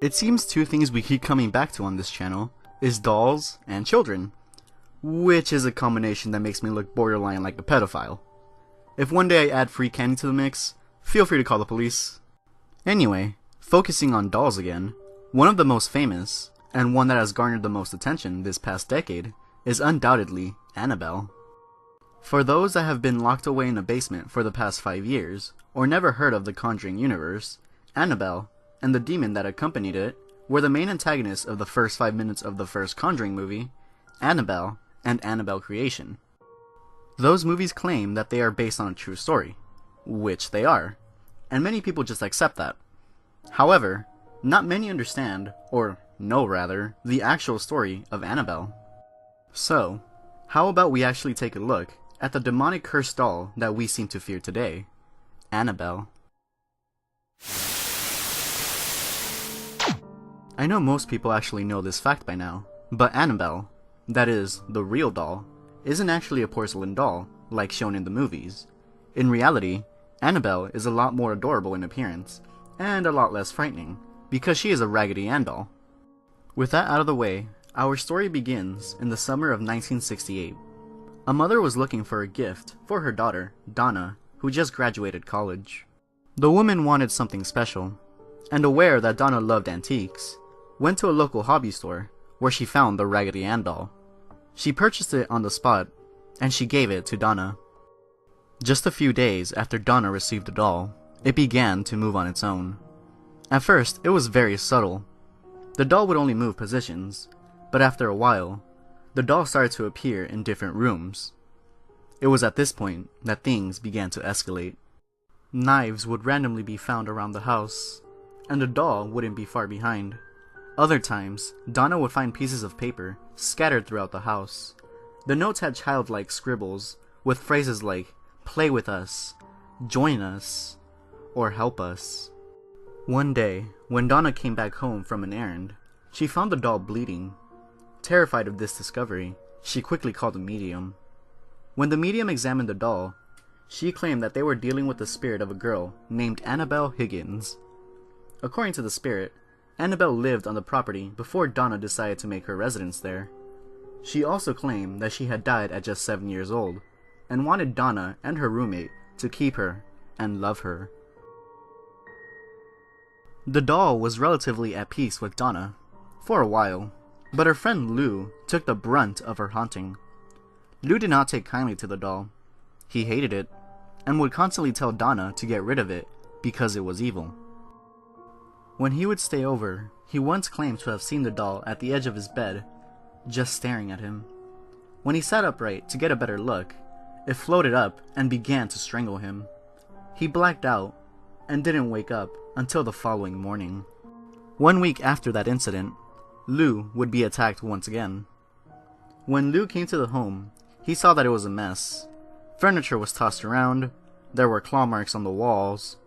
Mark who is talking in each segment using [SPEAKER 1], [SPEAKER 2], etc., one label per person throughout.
[SPEAKER 1] It seems two things we keep coming back to on this channel is dolls and children, which is a combination that makes me look borderline like a pedophile. If one day I add free candy to the mix, feel free to call the police. Anyway, focusing on dolls again, one of the most famous, and one that has garnered the most attention this past decade, is undoubtedly Annabelle. For those that have been locked away in a basement for the past 5 years, or never heard of the Conjuring universe, Annabelle, and the demon that accompanied it, were the main antagonists of the first 5 minutes of the first Conjuring movie, Annabelle and Annabelle Creation. Those movies claim that they are based on a true story, which they are, and many people just accept that. However, not many understand, or know rather, the actual story of Annabelle. So, how about we actually take a look at the demonic cursed doll that we seem to fear today, Annabelle. I know most people actually know this fact by now, but Annabelle, that is, the real doll, isn't actually a porcelain doll, like shown in the movies. In reality, Annabelle is a lot more adorable in appearance, and a lot less frightening, because she is a Raggedy Ann doll. With that out of the way, our story begins in the summer of 1968. A mother was looking for a gift for her daughter, Donna, who just graduated college. The woman wanted something special, and aware that Donna loved antiques, went to a local hobby store where she found the Raggedy Ann doll. She purchased it on the spot, and she gave it to Donna. Just a few days after Donna received the doll, it began to move on its own. At first, it was very subtle. The doll would only move positions, but after a while, the doll started to appear in different rooms. It was at this point that things began to escalate. Knives would randomly be found around the house, and the doll wouldn't be far behind. Other times, Donna would find pieces of paper scattered throughout the house. The notes had childlike scribbles with phrases like, "Play with us," "Join us," or "Help us." One day, when Donna came back home from an errand, she found the doll bleeding. Terrified of this discovery, she quickly called a medium. When the medium examined the doll, she claimed that they were dealing with the spirit of a girl named Annabelle Higgins. According to the spirit, Annabelle lived on the property before Donna decided to make her residence there. She also claimed that she had died at just 7 years old, and wanted Donna and her roommate to keep her and love her. The doll was relatively at peace with Donna, for a while, but her friend Lou took the brunt of her haunting. Lou did not take kindly to the doll. He hated it, and would constantly tell Donna to get rid of it because it was evil. When he would stay over, he once claimed to have seen the doll at the edge of his bed, just staring at him. When he sat upright to get a better look, it floated up and began to strangle him. He blacked out and didn't wake up until the following morning. 1 week after that incident, Lou would be attacked once again. When Lou came to the home, he saw that it was a mess. Furniture was tossed around, there were claw marks on the walls,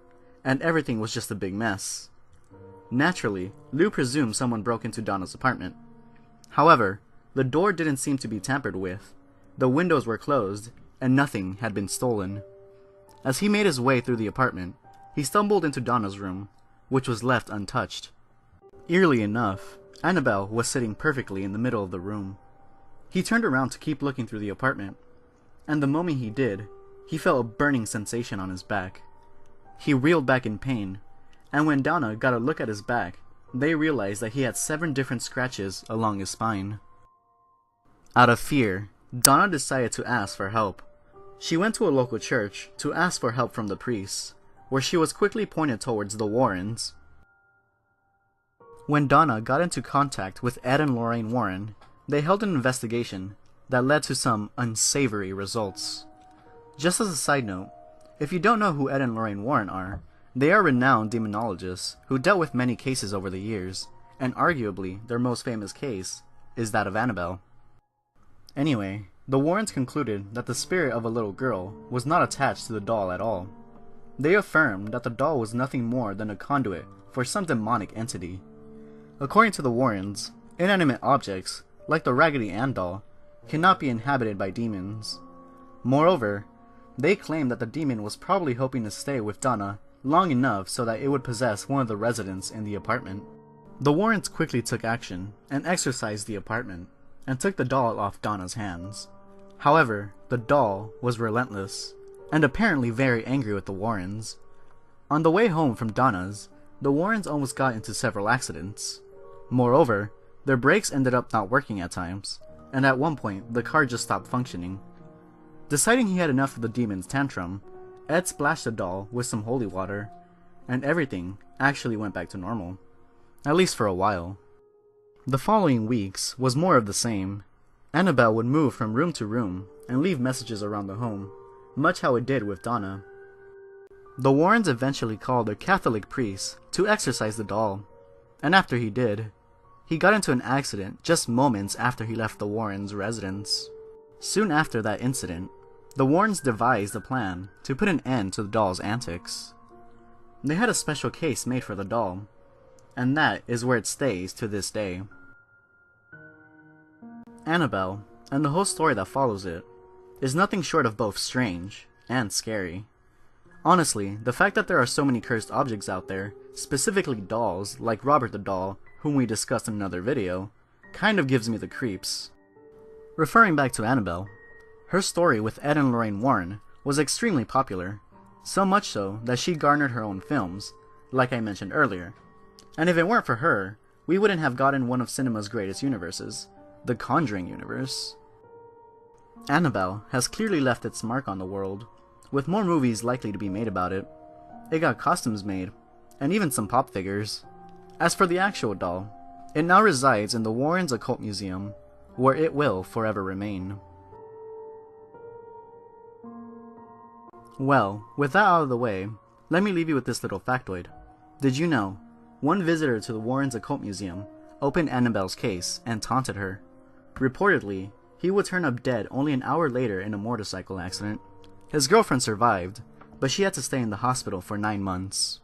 [SPEAKER 1] and everything was just a big mess. Naturally, Lou presumed someone broke into Donna's apartment. However, the door didn't seem to be tampered with, the windows were closed, and nothing had been stolen. As he made his way through the apartment, he stumbled into Donna's room, which was left untouched. Eerily enough, Annabelle was sitting perfectly in the middle of the room. He turned around to keep looking through the apartment, and the moment he did, he felt a burning sensation on his back. He reeled back in pain, and when Donna got a look at his back, they realized that he had 7 different scratches along his spine. Out of fear, Donna decided to ask for help. She went to a local church to ask for help from the priests, where she was quickly pointed towards the Warrens. When Donna got into contact with Ed and Lorraine Warren, they held an investigation that led to some unsavory results. Just as a side note, if you don't know who Ed and Lorraine Warren are, they are renowned demonologists who dealt with many cases over the years, and arguably their most famous case is that of Annabelle. Anyway, the Warrens concluded that the spirit of a little girl was not attached to the doll at all. They affirmed that the doll was nothing more than a conduit for some demonic entity. According to the Warrens, inanimate objects, like the Raggedy Ann doll, cannot be inhabited by demons. Moreover, they claimed that the demon was probably hoping to stay with Donna long enough so that it would possess one of the residents in the apartment. The Warrens quickly took action and exorcised the apartment, and took the doll off Donna's hands. However, the doll was relentless, and apparently very angry with the Warrens. On the way home from Donna's, the Warrens almost got into several accidents. Moreover, their brakes ended up not working at times, and at one point the car just stopped functioning. Deciding he had enough of the demon's tantrum, Ed splashed the doll with some holy water, and everything actually went back to normal. At least for a while. The following weeks was more of the same. Annabelle would move from room to room and leave messages around the home, much how it did with Donna. The Warrens eventually called a Catholic priest to exorcise the doll, and after he did, he got into an accident just moments after he left the Warrens' residence. Soon after that incident, the Warrens devised a plan to put an end to the doll's antics. They had a special case made for the doll, and that is where it stays to this day. Annabelle, and the whole story that follows it, is nothing short of both strange and scary. Honestly, the fact that there are so many cursed objects out there, specifically dolls like Robert the doll, whom we discussed in another video, kind of gives me the creeps. Referring back to Annabelle, her story with Ed and Lorraine Warren was extremely popular, so much so that she garnered her own films, like I mentioned earlier. And if it weren't for her, we wouldn't have gotten one of cinema's greatest universes, the Conjuring universe. Annabelle has clearly left its mark on the world, with more movies likely to be made about it. It got costumes made, and even some pop figures. As for the actual doll, it now resides in the Warrens Occult Museum, where it will forever remain. Well, with that out of the way, let me leave you with this little factoid. Did you know, one visitor to the Warrens Occult Museum opened Annabelle's case and taunted her. Reportedly, he would turn up dead only an hour later in a motorcycle accident. His girlfriend survived, but she had to stay in the hospital for 9 months.